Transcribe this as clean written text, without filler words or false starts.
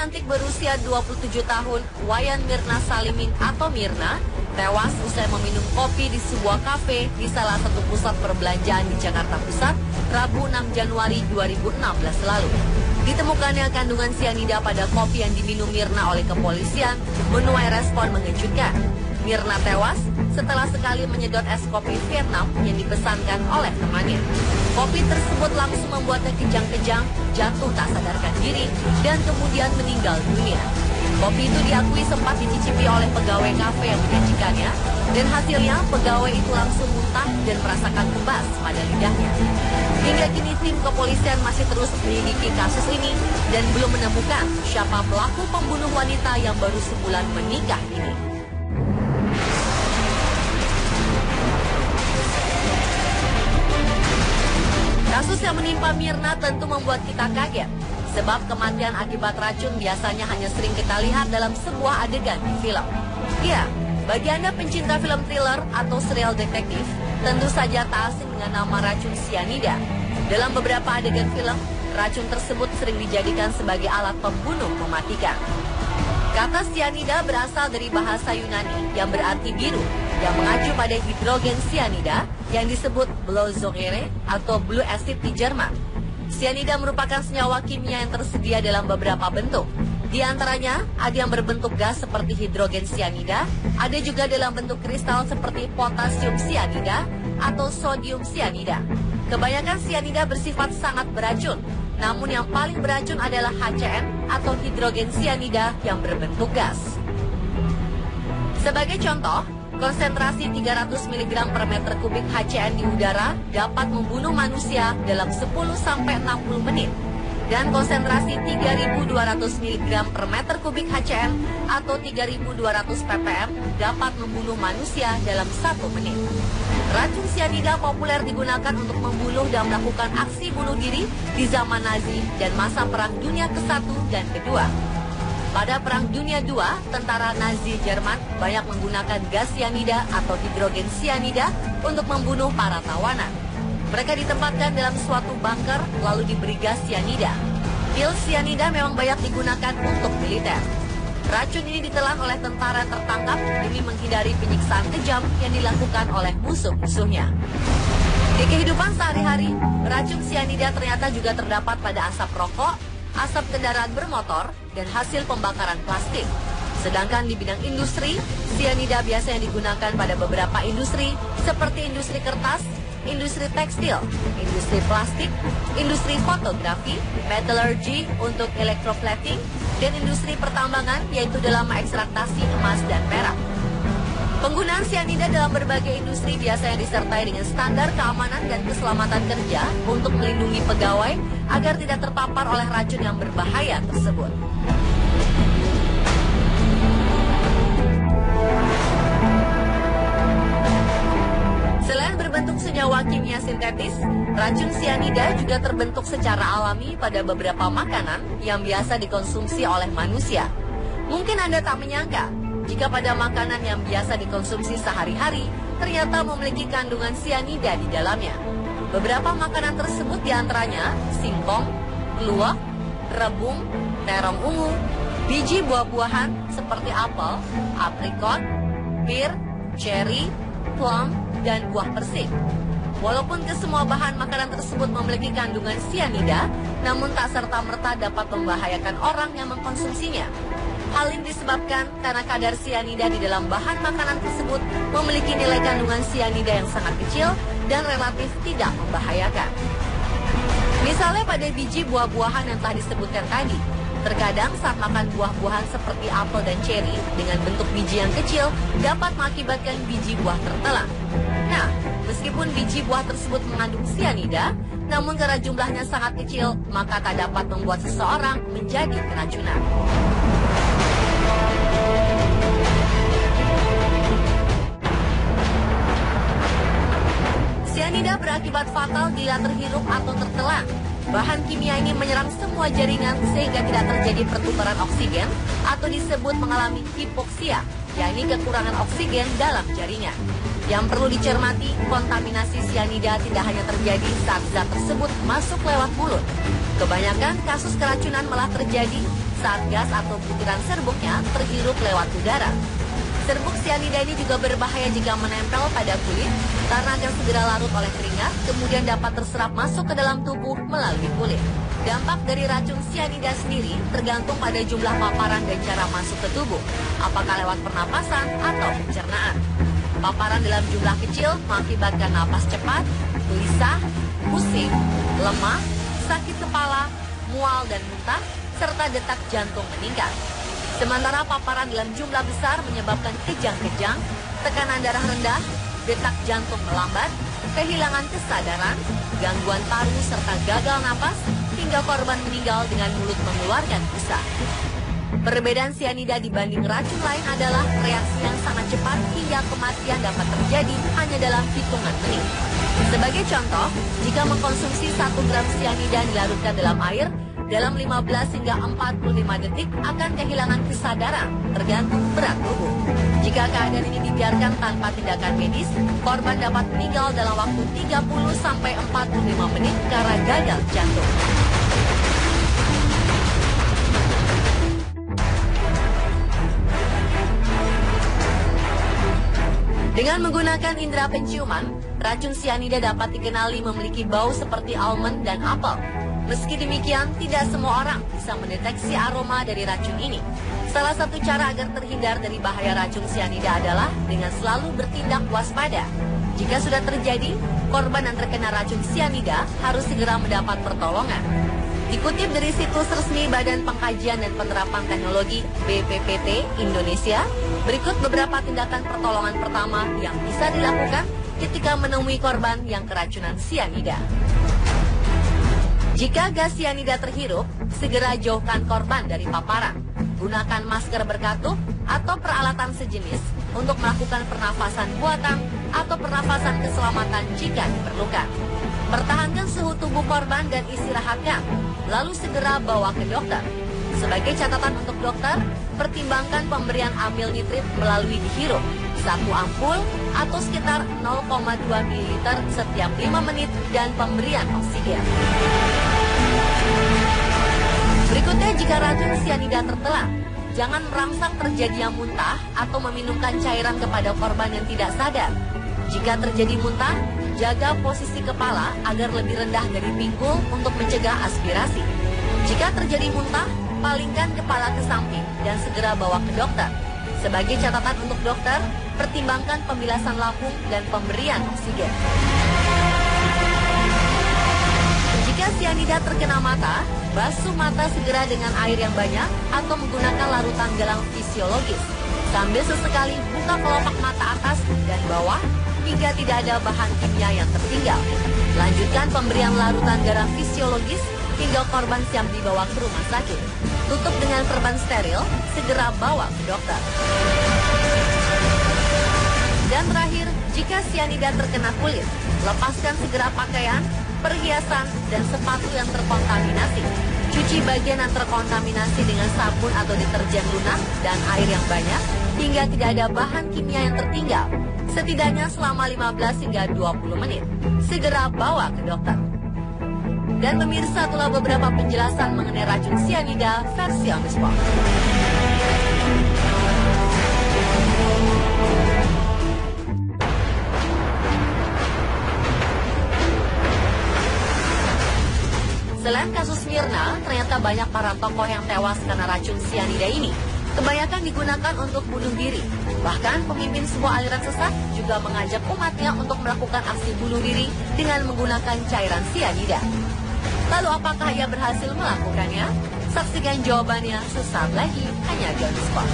cantik berusia 27 tahun, Wayan Mirna Salimin atau Mirna, tewas usai meminum kopi di sebuah kafe di salah satu pusat perbelanjaan di Jakarta Pusat, Rabu 6 Januari 2016 lalu. Ditemukannya kandungan sianida pada kopi yang diminum Mirna oleh kepolisian menuai respon mengejutkan. Mirna tewas setelah sekali menyedot es kopi Vietnam yang dipesankan oleh temannya. Kopi tersebut langsung membuatnya kejang-kejang, jatuh tak sadarkan diri, dan kemudian meninggal dunia. Kopi itu diakui sempat dicicipi oleh pegawai kafe yang menyajikannya, dan hasilnya pegawai itu langsung muntah dan merasakan kebas pada lidahnya. Hingga kini tim kepolisian masih terus menyelidiki kasus ini dan belum menemukan siapa pelaku pembunuh wanita yang baru sebulan menikah ini. Kasus yang menimpa Mirna tentu membuat kita kaget, sebab kematian akibat racun biasanya hanya sering kita lihat dalam sebuah adegan di film. Ya, bagi Anda pencinta film thriller atau serial detektif, tentu saja tak asing dengan nama racun sianida. Dalam beberapa adegan film, racun tersebut sering dijadikan sebagai alat pembunuh mematikan. Kata sianida berasal dari bahasa Yunani yang berarti biru, yang mengacu pada hidrogen sianida yang disebut Blausäure atau blue acid di Jerman. Sianida merupakan senyawa kimia yang tersedia dalam beberapa bentuk. Di antaranya, ada yang berbentuk gas seperti hidrogen sianida, ada juga dalam bentuk kristal seperti potasium sianida atau sodium sianida. Kebanyakan sianida bersifat sangat beracun, namun yang paling beracun adalah HCN atau hidrogen sianida yang berbentuk gas. Sebagai contoh, konsentrasi 300 mg per meter kubik HCN di udara dapat membunuh manusia dalam 10-60 menit. Dan konsentrasi 3.200 mg per meter kubik HCN atau 3.200 ppm dapat membunuh manusia dalam 1 menit. Racun sianida populer digunakan untuk membunuh dan melakukan aksi bunuh diri di zaman Nazi dan masa Perang Dunia ke-1 dan ke-2. Pada Perang Dunia II, tentara Nazi Jerman banyak menggunakan gas sianida atau hidrogen sianida untuk membunuh para tawanan. Mereka ditempatkan dalam suatu bunker lalu diberi gas sianida. Pil sianida memang banyak digunakan untuk militer. Racun ini ditelan oleh tentara tertangkap demi menghindari penyiksaan kejam yang dilakukan oleh musuh-musuhnya. Di kehidupan sehari-hari, racun sianida ternyata juga terdapat pada asap rokok, asap kendaraan bermotor, dan hasil pembakaran plastik. Sedangkan di bidang industri, sianida biasanya digunakan pada beberapa industri seperti industri kertas, industri tekstil, industri plastik, industri fotografi, metallurgy untuk electroplating, dan industri pertambangan yaitu dalam ekstraktasi emas dan perak. Penggunaan sianida dalam berbagai industri biasanya disertai dengan standar keamanan dan keselamatan kerja untuk melindungi pegawai agar tidak terpapar oleh racun yang berbahaya tersebut. Selain berbentuk senyawa kimia sintetis, racun sianida juga terbentuk secara alami pada beberapa makanan yang biasa dikonsumsi oleh manusia. Mungkin Anda tak menyangka jika pada makanan yang biasa dikonsumsi sehari-hari ternyata memiliki kandungan sianida di dalamnya. Beberapa makanan tersebut diantaranya singkong, kluwek, rebung, terong ungu, biji buah-buahan seperti apel, aprikot, pir, cherry, plum, dan buah persik. Walaupun kesemua bahan makanan tersebut memiliki kandungan sianida, namun tak serta-merta dapat membahayakan orang yang mengkonsumsinya. Hal ini disebabkan karena kadar sianida di dalam bahan makanan tersebut memiliki nilai kandungan sianida yang sangat kecil dan relatif tidak membahayakan. Misalnya pada biji buah-buahan yang telah disebutkan tadi, terkadang saat makan buah-buahan seperti apel dan ceri dengan bentuk biji yang kecil dapat mengakibatkan biji buah tertelan. Nah, meskipun biji buah tersebut mengandung sianida, namun karena jumlahnya sangat kecil, maka tak dapat membuat seseorang menjadi keracunan. Sianida berakibat fatal bila terhirup atau tertelan. Bahan kimia ini menyerang semua jaringan sehingga tidak terjadi pertukaran oksigen atau disebut mengalami hipoksia, yakni kekurangan oksigen dalam jaringan. Yang perlu dicermati, kontaminasi sianida tidak hanya terjadi saat zat tersebut masuk lewat mulut. Kebanyakan kasus keracunan malah terjadi saat gas atau butiran serbuknya terhirup lewat udara. Serbuk sianida ini juga berbahaya jika menempel pada kulit karena akan segera larut oleh keringat, kemudian dapat terserap masuk ke dalam tubuh melalui kulit. Dampak dari racun sianida sendiri tergantung pada jumlah paparan dan cara masuk ke tubuh, apakah lewat pernapasan atau pencernaan. Paparan dalam jumlah kecil mengakibatkan napas cepat, gelisah, pusing, lemah, sakit kepala, mual dan muntah, serta detak jantung meningkat. Sementara paparan dalam jumlah besar menyebabkan kejang-kejang, tekanan darah rendah, detak jantung melambat, kehilangan kesadaran, gangguan paru serta gagal napas, hingga korban meninggal dengan mulut mengeluarkan busa. Perbedaan sianida dibanding racun lain adalah reaksi yang sangat cepat hingga kematian dapat terjadi hanya dalam hitungan menit. Sebagai contoh, jika mengkonsumsi 1 gram sianida dilarutkan dalam air, dalam 15 hingga 45 detik akan kehilangan kesadaran, tergantung berat tubuh. Jika keadaan ini dibiarkan tanpa tindakan medis, korban dapat meninggal dalam waktu 30 sampai 45 menit karena gagal jantung. Dengan menggunakan indera penciuman, racun sianida dapat dikenali memiliki bau seperti almond dan apel. Meski demikian, tidak semua orang bisa mendeteksi aroma dari racun ini. Salah satu cara agar terhindar dari bahaya racun sianida adalah dengan selalu bertindak waspada. Jika sudah terjadi, korban yang terkena racun sianida harus segera mendapat pertolongan. Dikutip dari situs resmi Badan Pengkajian dan Penerapan Teknologi BPPT Indonesia, berikut beberapa tindakan pertolongan pertama yang bisa dilakukan ketika menemui korban yang keracunan sianida. Jika gas sianida terhirup, segera jauhkan korban dari paparan. Gunakan masker berkatup atau peralatan sejenis untuk melakukan pernafasan buatan atau pernafasan keselamatan jika diperlukan. Pertahankan suhu tubuh korban dan istirahatkan, lalu segera bawa ke dokter. Sebagai catatan untuk dokter, pertimbangkan pemberian amil nitrit melalui dihirup, 1 ampul atau sekitar 0,2 ml setiap 5 menit dan pemberian oksigen. Berikutnya, jika racun sianida tertelan, jangan merangsang terjadinya muntah atau meminumkan cairan kepada korban yang tidak sadar. Jika terjadi muntah, jaga posisi kepala agar lebih rendah dari pinggul untuk mencegah aspirasi. Jika terjadi muntah, palingkan kepala ke samping dan segera bawa ke dokter. Sebagai catatan untuk dokter, pertimbangkan pembilasan lambung dan pemberian oksigen. Jika sianida terkena mata, basuh mata segera dengan air yang banyak atau menggunakan larutan galang fisiologis. Sambil sesekali buka kelopak mata atas dan bawah hingga tidak ada bahan kimia yang tertinggal. Lanjutkan pemberian larutan garam fisiologis hingga korban siap dibawa ke rumah sakit. Tutup dengan perban steril, segera bawa ke dokter. Dan terakhir, jika sianida terkena kulit, lepaskan segera pakaian, perhiasan, dan sepatu yang terkontaminasi. Cuci bagian yang terkontaminasi dengan sabun atau deterjen lunak dan air yang banyak hingga tidak ada bahan kimia yang tertinggal. Setidaknya selama 15 hingga 20 menit. Segera bawa ke dokter. Dan pemirsa, itulah beberapa penjelasan mengenai racun sianida versi on the spot. Selain kasus Mirna, ternyata banyak para tokoh yang tewas karena racun sianida ini. Kebanyakan digunakan untuk bunuh diri. Bahkan pemimpin sebuah aliran sesat juga mengajak umatnya untuk melakukan aksi bunuh diri dengan menggunakan cairan sianida. Lalu apakah ia berhasil melakukannya? Saksikan jawabannya sesaat lagi hanya di On The Spot.